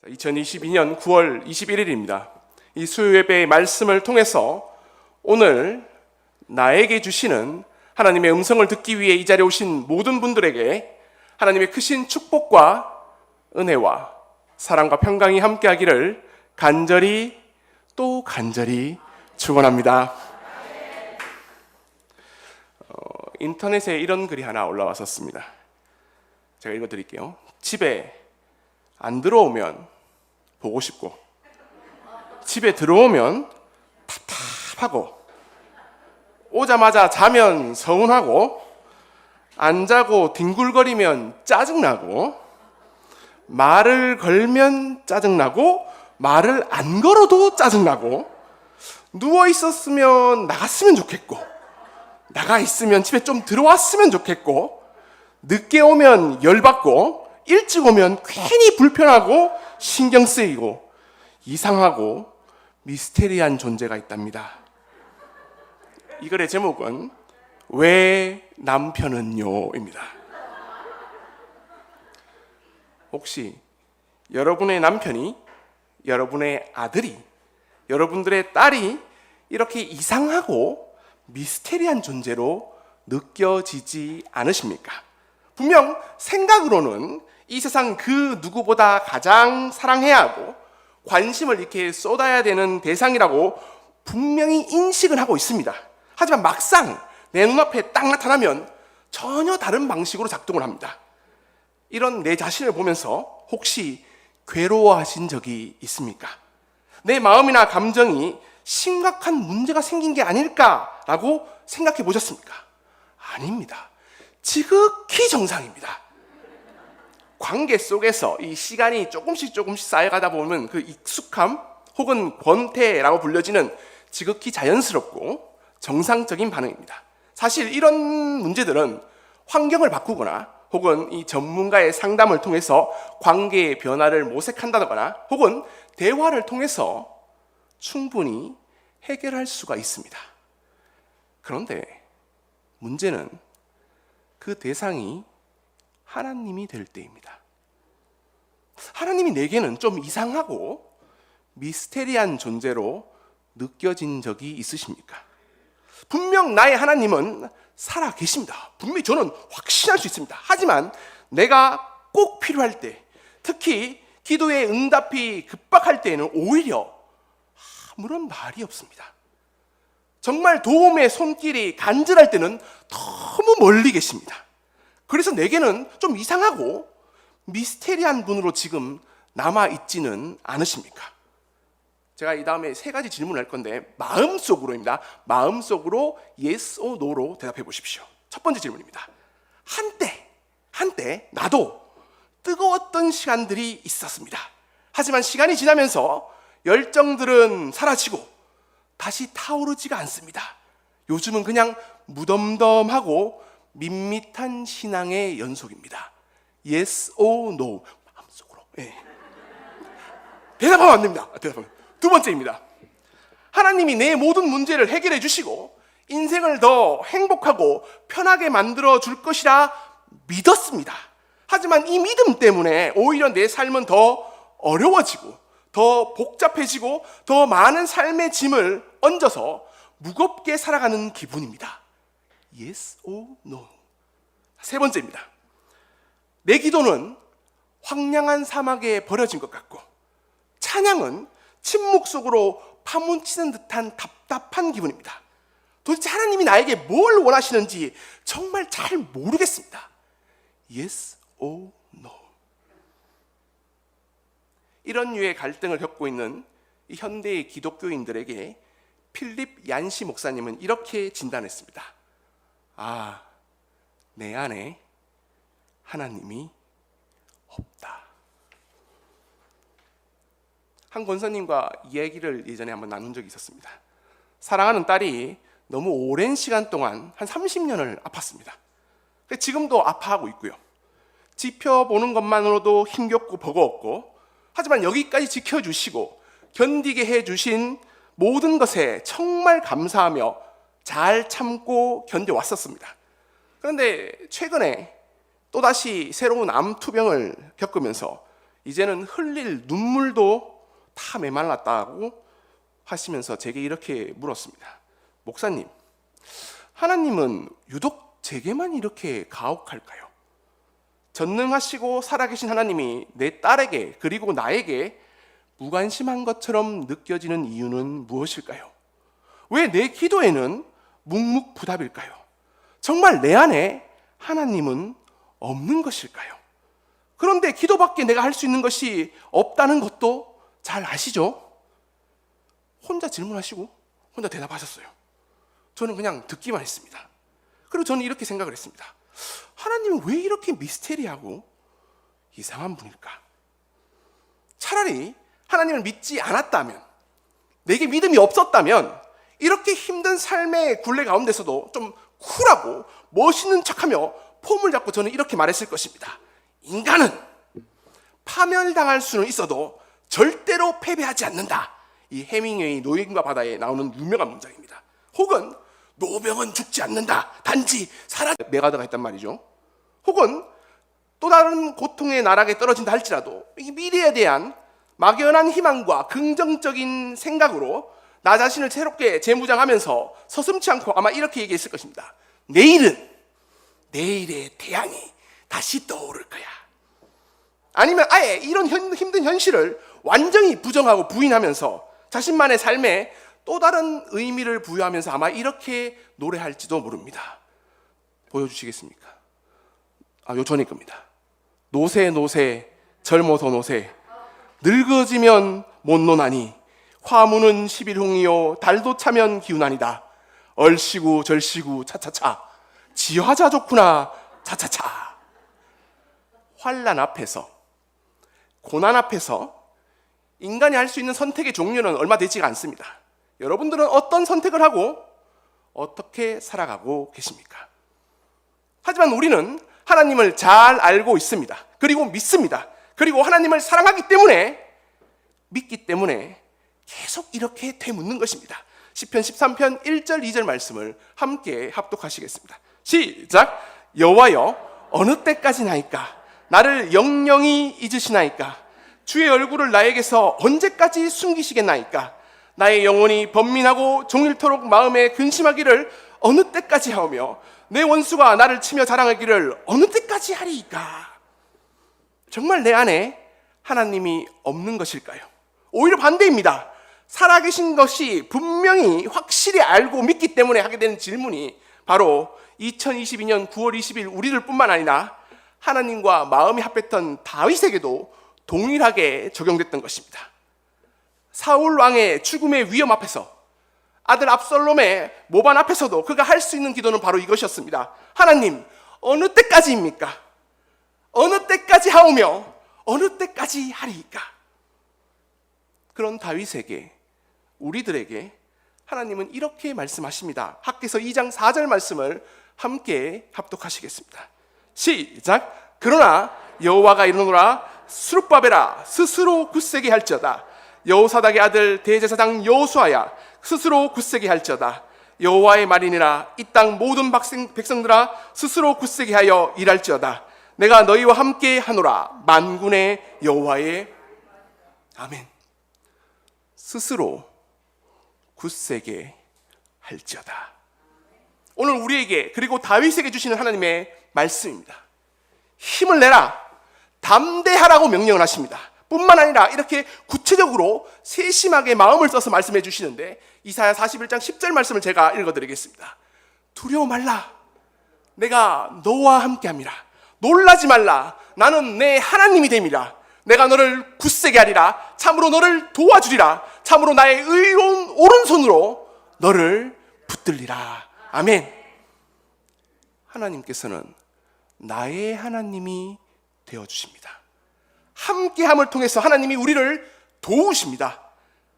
2022년 9월 21일입니다. 이 수요예배의 말씀을 통해서 오늘 나에게 주시는 하나님의 음성을 듣기 위해 이 자리에 오신 모든 분들에게 하나님의 크신 축복과 은혜와 사랑과 평강이 함께하기를 간절히 또 간절히 축원합니다. 인터넷에 이런 글이 하나 올라왔었습니다. 제가 읽어드릴게요. 집에 안 들어오면 보고 싶고, 집에 들어오면 답답하고, 오자마자 자면 서운하고, 안 자고 뒹굴거리면 짜증나고, 말을 걸면 짜증나고, 말을 안 걸어도 짜증나고, 누워 있었으면 나갔으면 좋겠고, 나가 있으면 집에 좀 들어왔으면 좋겠고, 늦게 오면 열받고, 일찍 오면 괜히 불편하고 신경 쓰이고 이상하고 미스테리한 존재가 있답니다. 이 글의 제목은 왜 남편은요?입니다. 혹시 여러분의 남편이, 여러분의 아들이, 여러분들의 딸이 이렇게 이상하고 미스테리한 존재로 느껴지지 않으십니까? 분명 생각으로는 이 세상 그 누구보다 가장 사랑해야 하고 관심을 이렇게 쏟아야 되는 대상이라고 분명히 인식을 하고 있습니다. 하지만 막상 내 눈앞에 딱 나타나면 전혀 다른 방식으로 작동을 합니다. 이런 내 자신을 보면서 혹시 괴로워하신 적이 있습니까? 내 마음이나 감정이 심각한 문제가 생긴 게 아닐까라고 생각해 보셨습니까? 아닙니다. 지극히 정상입니다. 관계 속에서 이 시간이 조금씩 쌓여가다 보면 그 익숙함 혹은 권태라고 불려지는 지극히 자연스럽고 정상적인 반응입니다. 사실 이런 문제들은 환경을 바꾸거나 혹은 이 전문가의 상담을 통해서 관계의 변화를 모색한다거나 혹은 대화를 통해서 충분히 해결할 수가 있습니다. 그런데 문제는 그 대상이 하나님이 될 때입니다. 하나님이 내게는 좀 이상하고 미스테리한 존재로 느껴진 적이 있으십니까? 분명 나의 하나님은 살아 계십니다. 분명히 저는 확신할 수 있습니다. 하지만 내가 꼭 필요할 때, 특히 기도의 응답이 급박할 때에는 오히려 아무런 말이 없습니다. 정말 도움의 손길이 간절할 때는 너무 멀리 계십니다. 그래서 내게는 좀 이상하고 미스테리한 분으로 지금 남아있지는 않으십니까? 제가 이 다음에 세 가지 질문을 할 건데 마음속으로입니다. 마음속으로 yes or no로 대답해 보십시오. 첫 번째 질문입니다. 한때 나도 뜨거웠던 시간들이 있었습니다. 하지만 시간이 지나면서 열정들은 사라지고 다시 타오르지가 않습니다. 요즘은 그냥 무덤덤하고 밋밋한 신앙의 연속입니다. Yes or no. 마음속으로. 네. 대답하면 안 됩니다. 두 번째입니다. 하나님이 내 모든 문제를 해결해 주시고 인생을 더 행복하고 편하게 만들어 줄 것이라 믿었습니다. 하지만 이 믿음 때문에 오히려 내 삶은 더 어려워지고 더 복잡해지고 더 많은 삶의 짐을 얹어서 무겁게 살아가는 기분입니다. Yes or no. 세 번째입니다. 내 기도는 황량한 사막에 버려진 것 같고 찬양은 침묵 속으로 파묻히는 듯한 답답한 기분입니다. 도대체 하나님이 나에게 뭘 원하시는지 정말 잘 모르겠습니다. Yes or no. 이런 류의 갈등을 겪고 있는 이 현대의 기독교인들에게 필립 얀시 목사님은 이렇게 진단했습니다. 내 안에 하나님이 없다. 한 권사님과 이야기를 예전에 한번 나눈 적이 있었습니다. 사랑하는 딸이 너무 오랜 시간 동안 한 30년을 아팠습니다. 지금도 아파하고 있고요. 지켜보는 것만으로도 힘겹고 버거웠고, 하지만 여기까지 지켜주시고 견디게 해주신 모든 것에 정말 감사하며 잘 참고 견뎌왔었습니다. 그런데 최근에 또다시 새로운 암 투병을 겪으면서 이제는 흘릴 눈물도 다 메말랐다고 하시면서 제게 이렇게 물었습니다. 목사님, 하나님은 유독 제게만 이렇게 가혹할까요? 전능하시고 살아계신 하나님이 내 딸에게 그리고 나에게 무관심한 것처럼 느껴지는 이유는 무엇일까요? 왜 내 기도에는 묵묵부답일까요? 정말 내 안에 하나님은 없는 것일까요? 그런데 기도밖에 내가 할 수 있는 것이 없다는 것도 잘 아시죠? 혼자 질문하시고 혼자 대답하셨어요. 저는 그냥 듣기만 했습니다. 그리고 저는 이렇게 생각을 했습니다. 하나님은 왜 이렇게 미스테리하고 이상한 분일까? 차라리 하나님을 믿지 않았다면, 내게 믿음이 없었다면 이렇게 힘든 삶의 굴레 가운데서도 좀 쿨하고 멋있는 척하며 폼을 잡고 저는 이렇게 말했을 것입니다. 인간은 파멸당할 수는 있어도 절대로 패배하지 않는다. 이 해밍웨이 노인과 바다에 나오는 유명한 문장입니다. 혹은 노병은 죽지 않는다. 단지 살아 메가드가 했단 말이죠. 혹은 또 다른 고통의 나락에 떨어진다 할지라도 이 미래에 대한 막연한 희망과 긍정적인 생각으로 나 자신을 새롭게 재무장하면서 서슴지 않고 아마 이렇게 얘기했을 것입니다. 내일은 내일의 태양이 다시 떠오를 거야. 아니면 아예 이런 힘든 현실을 완전히 부정하고 부인하면서 자신만의 삶에 또 다른 의미를 부여하면서 아마 이렇게 노래할지도 모릅니다. 보여주시겠습니까? 요 전일 겁니다. 노새 노새 젊어서 노새 늙어지면 못 노나니 화무는 11홍이요 달도 차면 기운아니다. 얼씨구 절씨구 차차차 지화자 좋구나 차차차. 환난 앞에서, 고난 앞에서 인간이 할 수 있는 선택의 종류는 얼마 되지가 않습니다. 여러분들은 어떤 선택을 하고 어떻게 살아가고 계십니까? 하지만 우리는 하나님을 잘 알고 있습니다. 그리고 믿습니다. 그리고 하나님을 사랑하기 때문에, 믿기 때문에 계속 이렇게 되묻는 것입니다. 시편 13편 1절 2절 말씀을 함께 합독하시겠습니다. 시작. 여호와여 어느 때까지나이까 나를 영영히 잊으시나이까 주의 얼굴을 나에게서 언제까지 숨기시겠나이까 나의 영혼이 번민하고 종일토록 마음에 근심하기를 어느 때까지 하오며 내 원수가 나를 치며 자랑하기를 어느 때까지 하리이까. 정말 내 안에 하나님이 없는 것일까요? 오히려 반대입니다. 살아계신 것이 분명히 확실히 알고 믿기 때문에 하게 되는 질문이 바로 2022년 9월 20일 우리들 뿐만 아니라 하나님과 마음이 합했던 다윗에게도 동일하게 적용됐던 것입니다. 사울 왕의 죽음의 위험 앞에서, 아들 압살롬의 모반 앞에서도 그가 할 수 있는 기도는 바로 이것이었습니다. 하나님, 어느 때까지입니까? 어느 때까지 하오며 어느 때까지 하리이까? 그런 다윗에게, 우리들에게 하나님은 이렇게 말씀하십니다. 학개서 2장 4절 말씀을 함께 합독하시겠습니다. 시작. 그러나 여호와가 이르노라 스룹바벨아 스스로 굳세게 할지어다. 여호사닥의 아들 대제사장 여호수아야 스스로 굳세게 할지어다. 여호와의 말이니라 이 땅 모든 백성들아 스스로 굳세게 하여 일할지어다. 내가 너희와 함께 하노라 만군의 여호와의 아멘. 스스로 굳세게 할지어다. 오늘 우리에게 그리고 다윗에게 주시는 하나님의 말씀입니다. 힘을 내라, 담대하라고 명령을 하십니다. 뿐만 아니라 이렇게 구체적으로 세심하게 마음을 써서 말씀해 주시는데, 이사야 41장 10절 말씀을 제가 읽어드리겠습니다. 두려워 말라, 내가 너와 함께함이라. 놀라지 말라, 나는 내 하나님이 됨이라. 내가 너를 굳세게 하리라. 참으로 너를 도와주리라. 참으로 나의 의로운 오른손으로 너를 붙들리라. 아멘. 하나님께서는 나의 하나님이 되어주십니다. 함께함을 통해서 하나님이 우리를 도우십니다.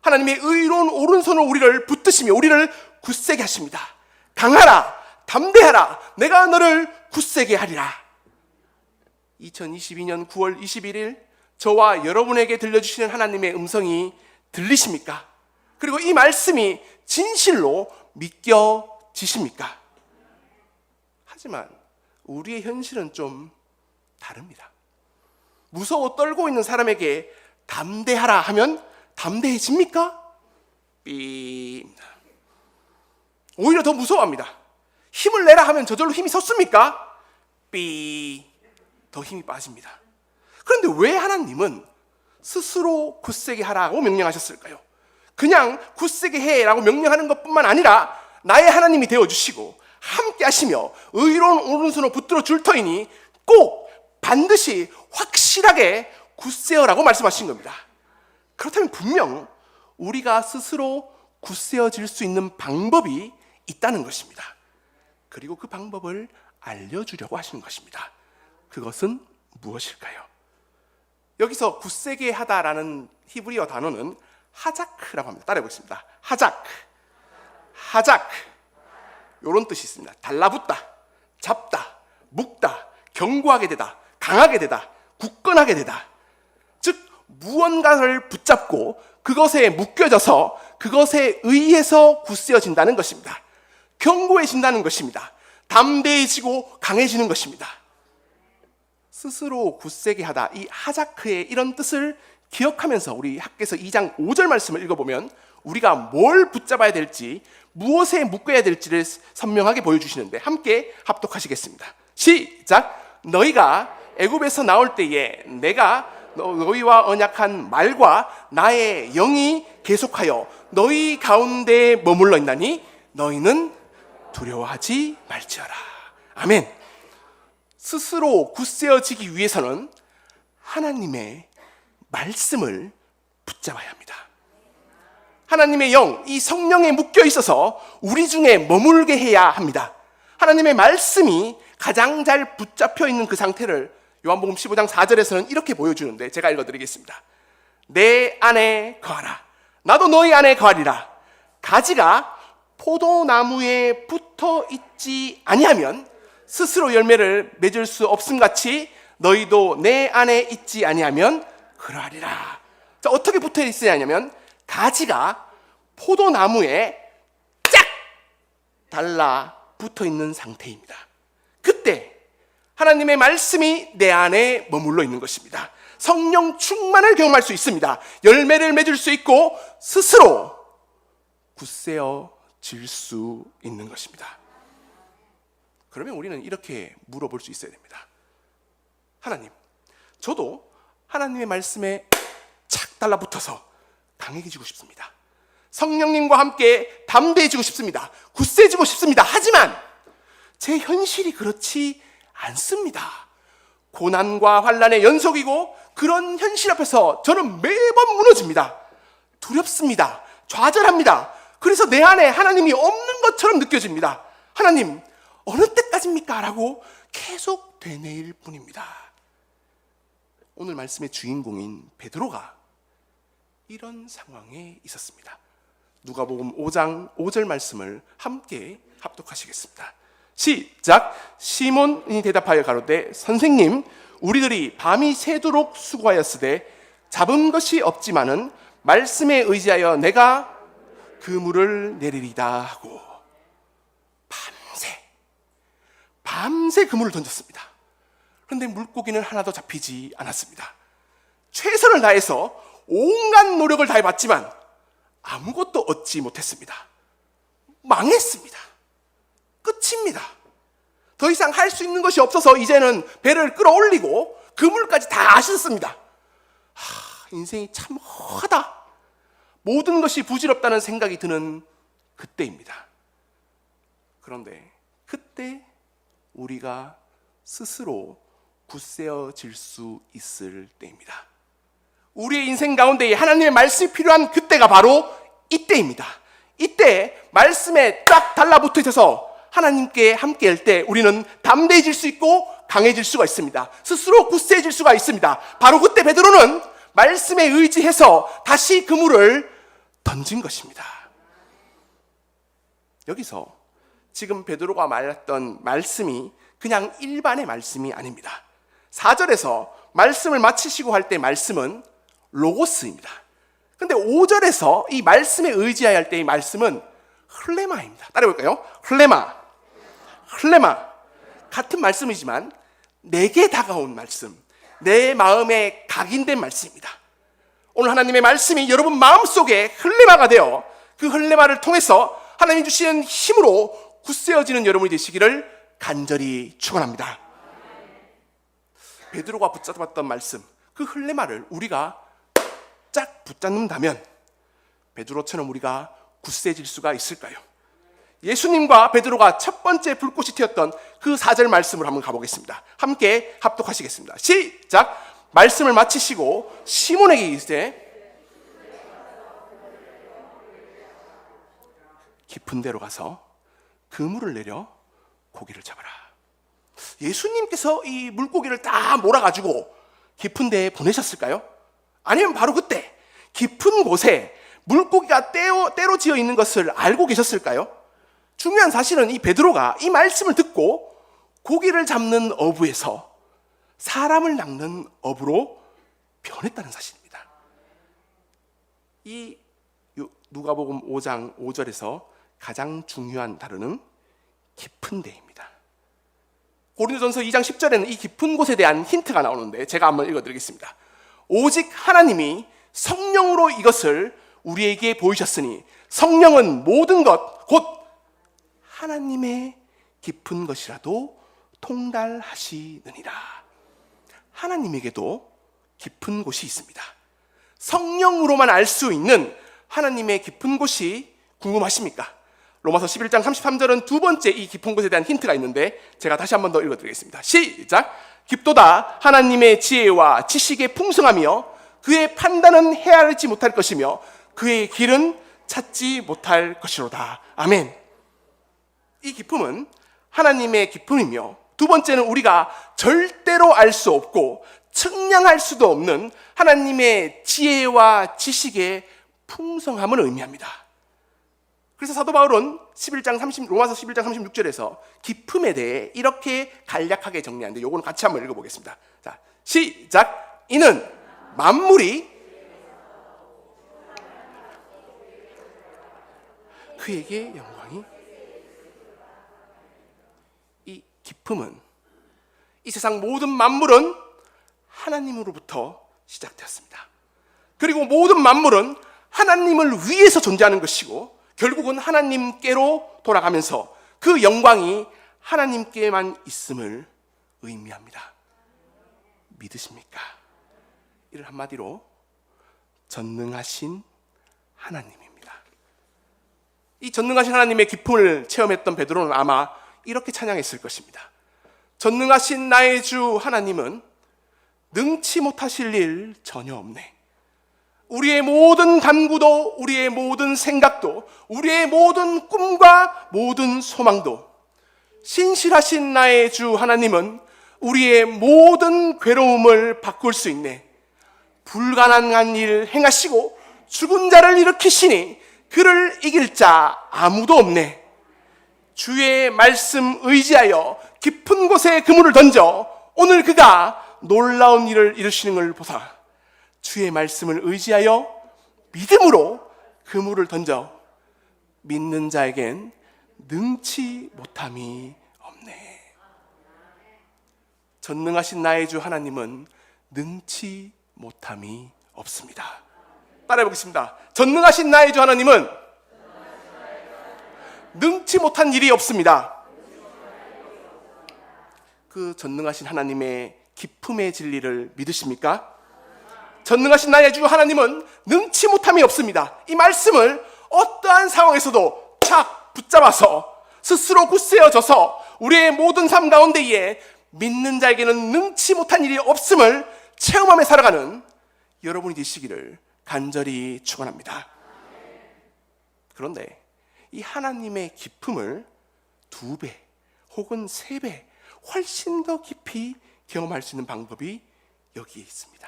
하나님의 의로운 오른손으로 우리를 붙드시며 우리를 굳세게 하십니다. 강하라, 담대하라, 내가 너를 굳세게 하리라. 2022년 9월 21일 저와 여러분에게 들려주시는 하나님의 음성이 들리십니까? 그리고 이 말씀이 진실로 믿겨지십니까? 하지만 우리의 현실은 좀 다릅니다. 무서워 떨고 있는 사람에게 담대하라 하면 담대해집니까? 삐입니다. 오히려 더 무서워합니다. 힘을 내라 하면 저절로 힘이 섰습니까? 삐. 더 힘이 빠집니다. 그런데 왜 하나님은 스스로 굳세게 하라고 명령하셨을까요? 그냥 굳세게 해라고 명령하는 것뿐만 아니라 나의 하나님이 되어주시고 함께 하시며 의로운 오른손으로 붙들어 줄 터이니 꼭 반드시 확실하게 굳세어라고 말씀하신 겁니다. 그렇다면 분명 우리가 스스로 굳세어질 수 있는 방법이 있다는 것입니다. 그리고 그 방법을 알려주려고 하시는 것입니다. 그것은 무엇일까요? 여기서 굳세게 하다라는 히브리어 단어는 하자크라고 합니다. 따라해보겠습니다. 하자크. 이런 뜻이 있습니다. 달라붙다, 잡다, 묶다, 견고하게 되다, 강하게 되다, 굳건하게 되다. 즉 무언가를 붙잡고 그것에 묶여져서 그것에 의해서 굳세어진다는 것입니다. 견고해진다는 것입니다. 담대해지고 강해지는 것입니다. 스스로 굳세게 하다, 이 하자크의 이런 뜻을 기억하면서 우리 학개서 2장 5절 말씀을 읽어보면 우리가 뭘 붙잡아야 될지, 무엇에 묶어야 될지를 선명하게 보여주시는데 함께 합독하시겠습니다. 시작! 너희가 애굽에서 나올 때에 내가 너희와 언약한 말과 나의 영이 계속하여 너희 가운데 머물러 있나니 너희는 두려워하지 말지어라. 아멘. 스스로 굳세어지기 위해서는 하나님의 말씀을 붙잡아야 합니다. 하나님의 영, 이 성령에 묶여 있어서 우리 중에 머물게 해야 합니다. 하나님의 말씀이 가장 잘 붙잡혀 있는 그 상태를 요한복음 15장 4절에서는 이렇게 보여주는데 제가 읽어드리겠습니다. 내 안에 거하라. 나도 너희 안에 거하리라. 가지가 포도나무에 붙어 있지 아니하면 스스로 열매를 맺을 수 없음같이 너희도 내 안에 있지 아니하면 그러하리라. 자, 어떻게 붙어 있어야 하냐면 가지가 포도나무에 쫙 달라 붙어 있는 상태입니다. 그때 하나님의 말씀이 내 안에 머물러 있는 것입니다. 성령 충만을 경험할 수 있습니다. 열매를 맺을 수 있고 스스로 굳세어질 수 있는 것입니다. 그러면 우리는 이렇게 물어볼 수 있어야 됩니다. 하나님, 저도 하나님의 말씀에 착 달라붙어서 강해지고 싶습니다. 성령님과 함께 담대해지고 싶습니다. 굳세지고 싶습니다. 하지만 제 현실이 그렇지 않습니다. 고난과 환난의 연속이고 그런 현실 앞에서 저는 매번 무너집니다. 두렵습니다. 좌절합니다. 그래서 내 안에 하나님이 없는 것처럼 느껴집니다. 하나님, 어느 때까지입니까? 라고 계속 되뇌일 뿐입니다. 오늘 말씀의 주인공인 베드로가 이런 상황에 있었습니다. 누가복음 5장 5절 말씀을 함께 합독하시겠습니다. 시작! 시몬이 대답하여 가로되 선생님, 우리들이 밤이 새도록 수고하였으되 잡은 것이 없지만은 말씀에 의지하여 내가 그물을 내리리다 하고 밤새 그물을 던졌습니다. 그런데 물고기는 하나도 잡히지 않았습니다. 최선을 다해서 온갖 노력을 다해봤지만 아무것도 얻지 못했습니다. 망했습니다. 끝입니다. 더 이상 할 수 있는 것이 없어서 이제는 배를 끌어올리고 그물까지 다 씻습니다. 인생이 참 허하다. 모든 것이 부질없다는 생각이 드는 그때입니다. 그런데 그때 우리가 스스로 굳세어질 수 있을 때입니다. 우리의 인생 가운데 하나님의 말씀이 필요한 그때가 바로 이때입니다. 이때 말씀에 딱 달라붙어 있어서 하나님께 함께 할 때 우리는 담대해질 수 있고 강해질 수가 있습니다. 스스로 굳세해질 수가 있습니다. 바로 그때 베드로는 말씀에 의지해서 다시 그물을 던진 것입니다. 여기서 지금 베드로가 말했던 말씀이 그냥 일반의 말씀이 아닙니다. 4절에서 말씀을 마치시고 할 때 말씀은 로고스입니다. 근데 5절에서 이 말씀에 의지해야 할 때의 말씀은 흘레마입니다. 따라해볼까요? 흘레마. 같은 말씀이지만 내게 다가온 말씀, 내 마음에 각인된 말씀입니다. 오늘 하나님의 말씀이 여러분 마음속에 흘레마가 되어 그 흘레마를 통해서 하나님이 주시는 힘으로 굳세어지는 여러분이 되시기를 간절히 축원합니다. 베드로가 붙잡았던 말씀, 그 흘레마를 우리가 쫙 붙잡는다면 베드로처럼 우리가 굳세질 수가 있을까요? 예수님과 베드로가 첫 번째 불꽃이 튀었던 그 4절 말씀을 한번 가보겠습니다. 함께 합독하시겠습니다. 시작! 말씀을 마치시고 시몬에게 이르시되 깊은 데로 가서 그물을 내려 고기를 잡아라. 예수님께서 이 물고기를 다 몰아가지고 깊은 데에 보내셨을까요? 아니면 바로 그때 깊은 곳에 물고기가 때로 지어 있는 것을 알고 계셨을까요? 중요한 사실은 이 베드로가 이 말씀을 듣고 고기를 잡는 어부에서 사람을 낚는 어부로 변했다는 사실입니다. 이 누가복음 5장 5절에서 가장 중요한 단어는 깊은 데입니다. 고린도전서 2장 10절에는 이 깊은 곳에 대한 힌트가 나오는데 제가 한번 읽어드리겠습니다. 오직 하나님이 성령으로 이것을 우리에게 보이셨으니 성령은 모든 것 곧 하나님의 깊은 것이라도 통달하시느니라. 하나님에게도 깊은 곳이 있습니다. 성령으로만 알 수 있는 하나님의 깊은 곳이 궁금하십니까? 로마서 11장 33절은 두 번째 이 깊은 곳에 대한 힌트가 있는데 제가 다시 한 번 더 읽어드리겠습니다. 시작! 깊도다 하나님의 지혜와 지식의 풍성하며 그의 판단은 헤아리지 못할 것이며 그의 길은 찾지 못할 것이로다. 아멘. 이 깊음은 하나님의 깊음이며 두 번째는 우리가 절대로 알 수 없고 측량할 수도 없는 하나님의 지혜와 지식의 풍성함을 의미합니다. 그래서 사도 바울은 로마서 11장 36절에서 깊음에 대해 이렇게 간략하게 정리하는데 요거는 같이 한번 읽어보겠습니다. 자, 시작! 이는 만물이 그에게 영광이. 이 깊음은 이 세상 모든 만물은 하나님으로부터 시작되었습니다. 그리고 모든 만물은 하나님을 위해서 존재하는 것이고 결국은 하나님께로 돌아가면서 그 영광이 하나님께만 있음을 의미합니다. 믿으십니까? 이를 한마디로 전능하신 하나님입니다. 이 전능하신 하나님의 깊음을 체험했던 베드로는 아마 이렇게 찬양했을 것입니다. 전능하신 나의 주 하나님은 능치 못하실 일 전혀 없네. 우리의 모든 간구도, 우리의 모든 생각도, 우리의 모든 꿈과 모든 소망도 신실하신 나의 주 하나님은 우리의 모든 괴로움을 바꿀 수 있네. 불가능한 일 행하시고 죽은 자를 일으키시니 그를 이길 자 아무도 없네. 주의 말씀 의지하여 깊은 곳에 그물을 던져 오늘 그가 놀라운 일을 이루시는 걸 보사 주의 말씀을 의지하여 믿음으로 그물을 던져 믿는 자에겐 능치 못함이 없네. 전능하신 나의 주 하나님은 능치 못함이 없습니다. 따라해 보겠습니다. 전능하신 나의 주 하나님은 능치 못한 일이 없습니다. 그 전능하신 하나님의 깊음의 진리를 믿으십니까? 전능하신 나의 주 하나님은 능치 못함이 없습니다. 이 말씀을 어떠한 상황에서도 착 붙잡아서 스스로 굳세어져서 우리의 모든 삶 가운데에 믿는 자에게는 능치 못한 일이 없음을 체험하며 살아가는 여러분이 되시기를 간절히 축원합니다. 그런데 이 하나님의 깊음을 2배 혹은 3배 훨씬 더 깊이 경험할 수 있는 방법이 여기에 있습니다.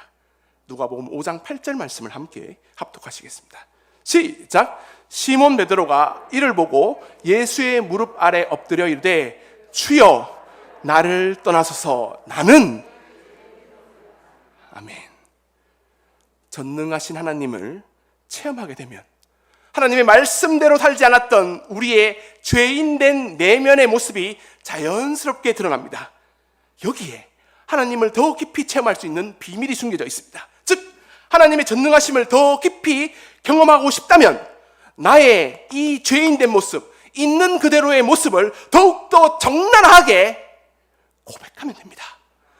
누가복음 5장 8절 말씀을 함께 합독하시겠습니다. 시작! 시몬 베드로가 이를 보고 예수의 무릎 아래 엎드려 이르되 주여 나를 떠나소서 나는. 아멘. 전능하신 하나님을 체험하게 되면 하나님의 말씀대로 살지 않았던 우리의 죄인된 내면의 모습이 자연스럽게 드러납니다. 여기에 하나님을 더 깊이 체험할 수 있는 비밀이 숨겨져 있습니다. 즉 하나님의 전능하심을 더 깊이 경험하고 싶다면 나의 이 죄인된 모습, 있는 그대로의 모습을 더욱더 적나라하게 고백하면 됩니다.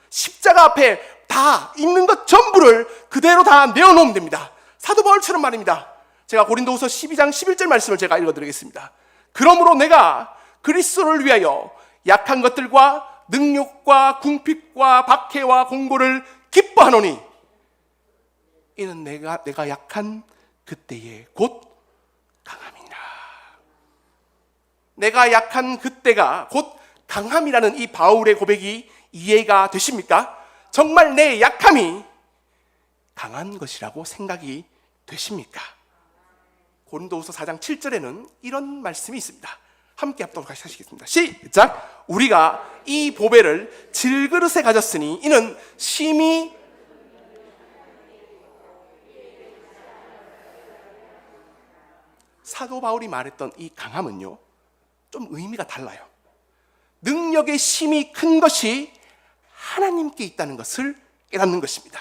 십자가 앞에 다 있는 것 전부를 그대로 다 내어놓으면 됩니다. 사도 바울처럼 말입니다. 제가 고린도후서 12장 11절 말씀을 제가 읽어드리겠습니다. 그러므로 내가 그리스도를 위하여 약한 것들과 능욕과 궁핍과 박해와 공고를 기뻐하노니 이는 내가 약한 그때에 곧 강함이니라. 내가 약한 그때가 곧 강함이라는 이 바울의 고백이 이해가 되십니까? 정말 내 약함이 강한 것이라고 생각이 되십니까? 고린도후서 4장 7절에는 이런 말씀이 있습니다. 함께 합독 하시겠습니다. 시작! 우리가 이 보배를 질그릇에 가졌으니 이는 심히 사도 바울이 말했던 이 강함은요, 좀 의미가 달라요. 능력의 심이 큰 것이 하나님께 있다는 것을 깨닫는 것입니다.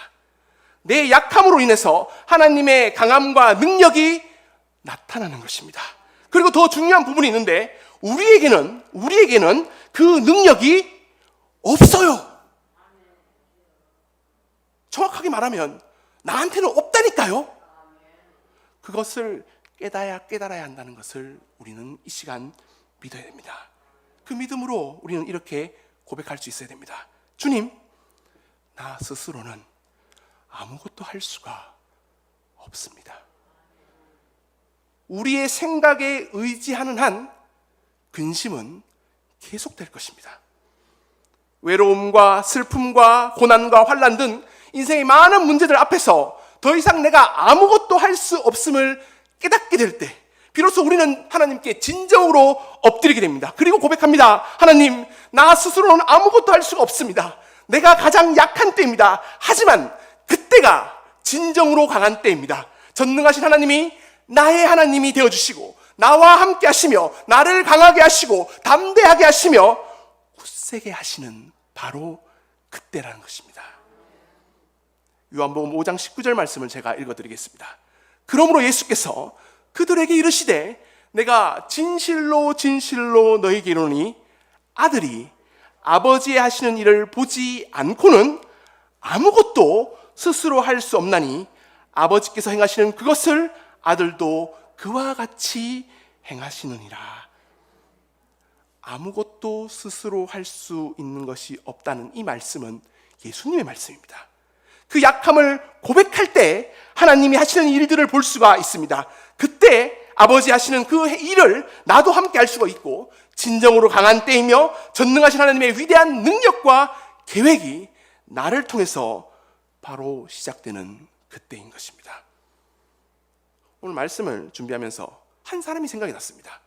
내 약함으로 인해서 하나님의 강함과 능력이 나타나는 것입니다. 그리고 더 중요한 부분이 있는데 우리에게는 그 능력이 없어요. 정확하게 말하면 나한테는 없다니까요. 그것을 깨달아야 한다는 것을 우리는 이 시간 믿어야 됩니다. 그 믿음으로 우리는 이렇게 고백할 수 있어야 됩니다. 주님, 나 스스로는 아무것도 할 수가 없습니다. 우리의 생각에 의지하는 한 근심은 계속될 것입니다. 외로움과 슬픔과 고난과 환난 등 인생의 많은 문제들 앞에서 더 이상 내가 아무것도 할 수 없음을 깨닫게 될 때 비로소 우리는 하나님께 진정으로 엎드리게 됩니다. 그리고 고백합니다. 하나님, 나 스스로는 아무것도 할 수가 없습니다. 내가 가장 약한 때입니다. 하지만 그때가 진정으로 강한 때입니다. 전능하신 하나님이 나의 하나님이 되어주시고 나와 함께 하시며 나를 강하게 하시고 담대하게 하시며 굳세게 하시는 바로 그때라는 것입니다. 요한복음 5장 19절 말씀을 제가 읽어드리겠습니다. 그러므로 예수께서 그들에게 이르시되 내가 진실로 진실로 너희에게 이르노니 아들이 아버지의 하시는 일을 보지 않고는 아무것도 스스로 할 수 없나니 아버지께서 행하시는 그것을 아들도 그와 같이 행하시느니라. 아무것도 스스로 할 수 있는 것이 없다는 이 말씀은 예수님의 말씀입니다. 그 약함을 고백할 때 하나님이 하시는 일들을 볼 수가 있습니다. 그때 아버지 하시는 그 일을 나도 함께 할 수가 있고 진정으로 강한 때이며 전능하신 하나님의 위대한 능력과 계획이 나를 통해서 바로 시작되는 그때인 것입니다. 오늘 말씀을 준비하면서 한 사람이 생각이 났습니다.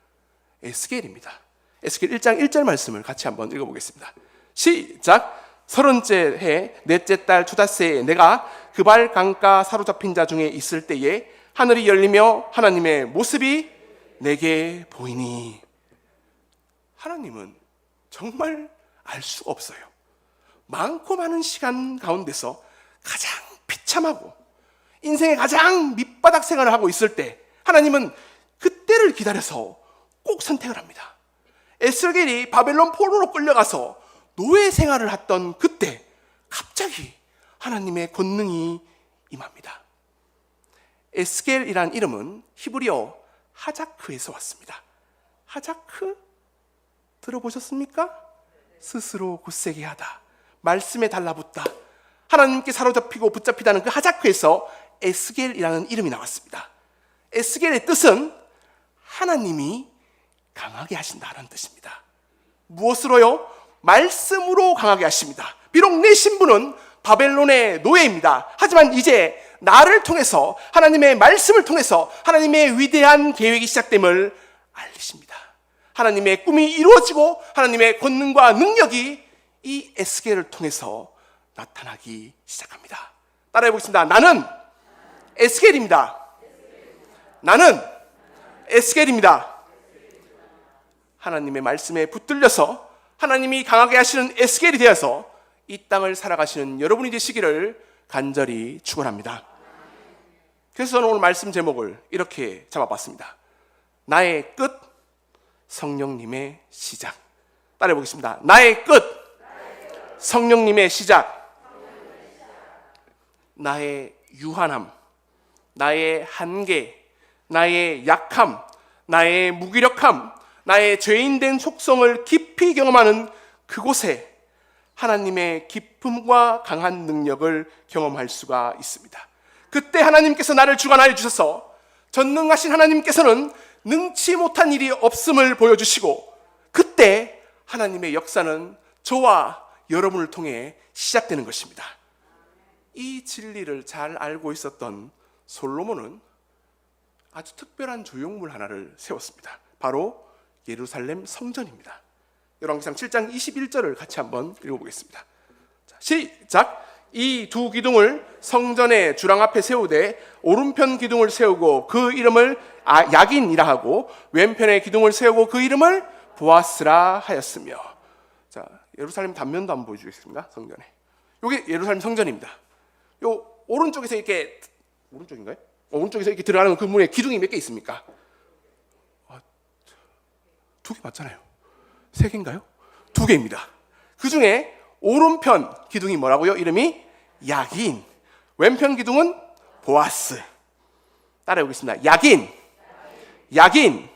에스겔입니다. 에스겔 1장 1절 말씀을 같이 한번 읽어보겠습니다. 시작! 30째 해 넷째 달 투닷새에 내가 그발 강가 사로잡힌 자 중에 있을 때에 하늘이 열리며 하나님의 모습이 내게 보이니. 하나님은 정말 알 수가 없어요. 많고 많은 시간 가운데서 가장 비참하고 인생의 가장 밑바닥 생활을 하고 있을 때 하나님은 그때를 기다려서 꼭 선택을 합니다. 에스겔이 바벨론 포로로 끌려가서 노예 생활을 했던 그때 갑자기 하나님의 권능이 임합니다. 에스겔이란 이름은 히브리어 하자크에서 왔습니다. 하자크 들어보셨습니까? 스스로 굳세게 하다, 말씀에 달라붙다, 하나님께 사로잡히고 붙잡히다는 그 하자크에서 에스겔이라는 이름이 나왔습니다. 에스겔의 뜻은 하나님이 강하게 하신다는 뜻입니다. 무엇으로요? 말씀으로 강하게 하십니다. 비록 내 신분은 바벨론의 노예입니다. 하지만 이제 나를 통해서 하나님의 말씀을 통해서 하나님의 위대한 계획이 시작됨을 알리십니다. 하나님의 꿈이 이루어지고 하나님의 권능과 능력이 이 에스겔을 통해서 나타나기 시작합니다. 따라해 보겠습니다. 나는 에스겔입니다. 나는 에스겔입니다. 하나님의 말씀에 붙들려서 하나님이 강하게 하시는 에스겔이 되어서 이 땅을 살아가시는 여러분이 되시기를 간절히 축원합니다. 그래서 저는 오늘 말씀 제목을 이렇게 잡아봤습니다. 나의 끝, 성령님의 시작. 따라해 보겠습니다. 나의 끝, 성령님의 시작. 나의 유한함, 나의 한계, 나의 약함, 나의 무기력함, 나의 죄인된 속성을 깊이 경험하는 그곳에 하나님의 깊음과 강한 능력을 경험할 수가 있습니다. 그때 하나님께서 나를 주관하여 주셔서 전능하신 하나님께서는 능치 못한 일이 없음을 보여주시고, 그때 하나님의 역사는 저와 여러분을 통해 시작되는 것입니다. 이 진리를 잘 알고 있었던 솔로몬은 아주 특별한 조형물 하나를 세웠습니다. 바로 예루살렘 성전입니다. 열왕기상 7장 21절을 같이 한번 읽어보겠습니다. 자, 시작! 이 두 기둥을 성전의 주랑 앞에 세우되 오른편 기둥을 세우고 그 이름을 야긴이라 하고 왼편의 기둥을 세우고 그 이름을 보아스라 하였으며. 자, 예루살렘 단면도 한번 보여주겠습니다. 성전에. 이게 예루살렘 성전입니다. 요 오른쪽에서 이렇게, 오른쪽인가요? 오른쪽에서 이렇게 들어가는 그 문에 기둥이 몇 개 있습니까? 두 개 맞잖아요. 세 개인가요? 두 개입니다. 그 중에 오른편 기둥이 뭐라고요? 이름이 야긴. 왼편 기둥은 보아스. 따라해 보겠습니다. 야긴. 야긴.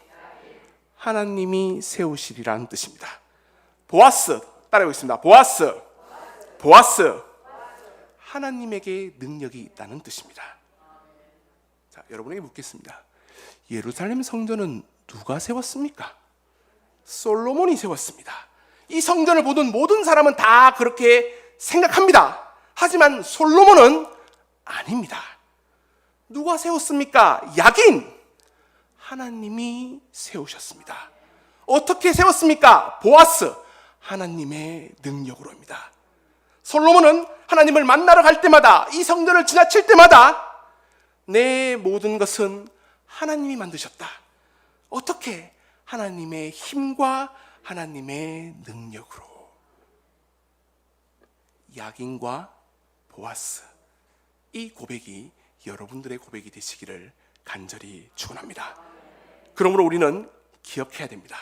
하나님이 세우시리라는 뜻입니다. 보아스. 따라해 보겠습니다. 보아스. 보아스. 하나님에게 능력이 있다는 뜻입니다. 자, 여러분에게 묻겠습니다. 예루살렘 성전은 누가 세웠습니까? 솔로몬이 세웠습니다. 이 성전을 보던 모든 사람은 다 그렇게 생각합니다. 하지만 솔로몬은 아닙니다. 누가 세웠습니까? 야긴. 하나님이 세우셨습니다. 어떻게 세웠습니까? 보아스. 하나님의 능력으로입니다. 솔로몬은 하나님을 만나러 갈 때마다, 이 성전을 지나칠 때마다 내 모든 것은 하나님이 만드셨다. 어떻게? 하나님의 힘과 하나님의 능력으로. 야긴과 보아스, 이 고백이 여러분들의 고백이 되시기를 간절히 축원합니다. 그러므로 우리는 기억해야 됩니다.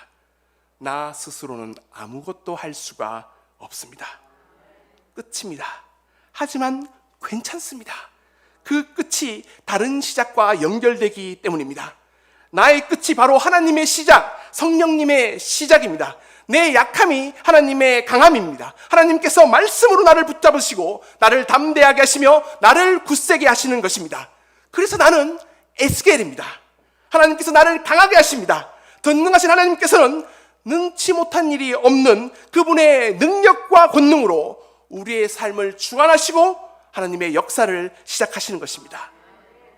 나 스스로는 아무것도 할 수가 없습니다. 끝입니다. 하지만 괜찮습니다. 그 끝이 다른 시작과 연결되기 때문입니다. 나의 끝이 바로 하나님의 시작, 성령님의 시작입니다. 내 약함이 하나님의 강함입니다. 하나님께서 말씀으로 나를 붙잡으시고 나를 담대하게 하시며 나를 굳세게 하시는 것입니다. 그래서 나는 에스겔입니다. 하나님께서 나를 강하게 하십니다. 전능하신 하나님께서는 능치 못한 일이 없는 그분의 능력과 권능으로 우리의 삶을 주관하시고 하나님의 역사를 시작하시는 것입니다.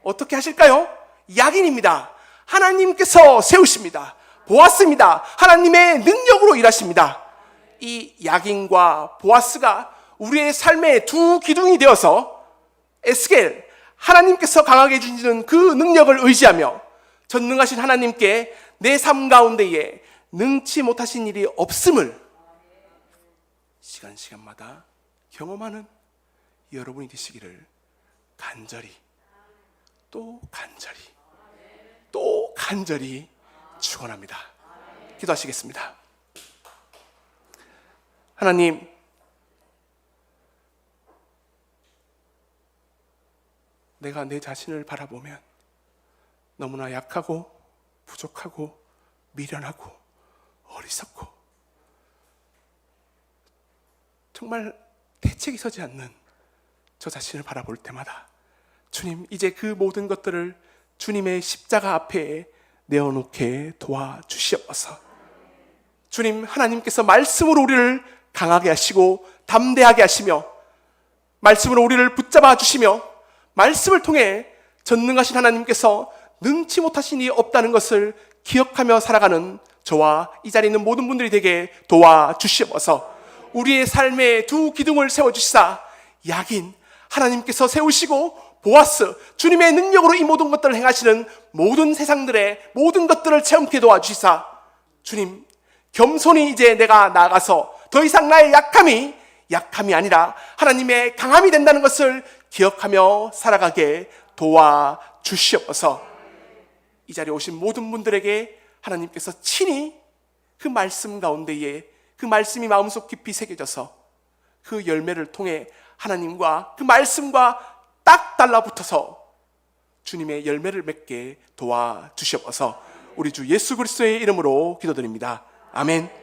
어떻게 하실까요? 야긴입니다. 하나님께서 세우십니다. 보아스입니다. 하나님의 능력으로 일하십니다. 이 야긴과 보아스가 우리의 삶의 두 기둥이 되어서 에스겔, 하나님께서 강하게 주시는 그 능력을 의지하며 전능하신 하나님께 내 삶 가운데에 능치 못하신 일이 없음을 시간마다 경험하는 여러분이 되시기를 간절히 또 간절히 또 간절히 축원합니다. 기도하시겠습니다. 하나님, 내가 내 자신을 바라보면 너무나 약하고 부족하고 미련하고 어리석고 정말 대책이 서지 않는 저 자신을 바라볼 때마다 주님, 이제 그 모든 것들을 주님의 십자가 앞에 내어놓게 도와주시옵소서. 주님, 하나님께서 말씀으로 우리를 강하게 하시고 담대하게 하시며 말씀으로 우리를 붙잡아 주시며 말씀을 통해 전능하신 하나님께서 능치 못하신 일이 없다는 것을 기억하며 살아가는 저와 이 자리에 있는 모든 분들이 되게 도와주시옵소서. 우리의 삶의 두 기둥을 세워주시사 야긴, 하나님께서 세우시고 보아스, 주님의 능력으로 이 모든 것들을 행하시는 모든 세상들의 모든 것들을 체험케 도와주시사 주님, 겸손히 이제 내가 나아가서 더 이상 나의 약함이 약함이 아니라 하나님의 강함이 된다는 것을 기억하며 살아가게 도와주시옵소서. 이 자리에 오신 모든 분들에게 하나님께서 친히 그 말씀 가운데에 그 말씀이 마음속 깊이 새겨져서 그 열매를 통해 하나님과 그 말씀과 딱 달라붙어서 주님의 열매를 맺게 도와주시옵소서. 우리 주 예수 그리스도의 이름으로 기도드립니다. 아멘.